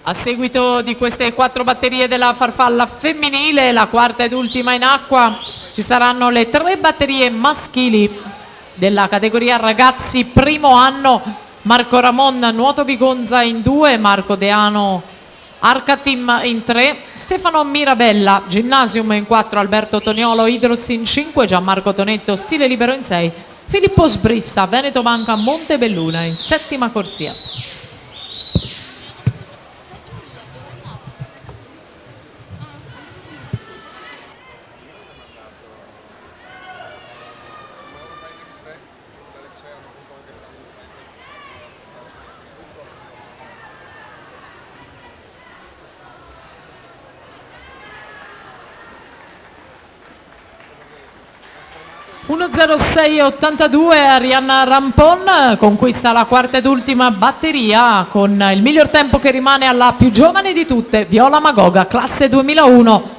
A seguito di queste 4 batterie della farfalla femminile, la quarta ed ultima in acqua, ci saranno le 3 batterie maschili della categoria ragazzi primo anno. Marco Ramon Nuoto Bigonza in 2, Marco Deano Arcatim in 3, Stefano Mirabella Gymnasium in 4, Alberto Toniolo Idros in 5, Gianmarco Tonetto Stile Libero in 6, Filippo Sbrissa Veneto Banca Montebelluna in 7ª corsia. (1:06.82) Arianna Rampon conquista la quarta ed ultima batteria con il miglior tempo che rimane alla più giovane di tutte, Viola Magoga, classe 2001.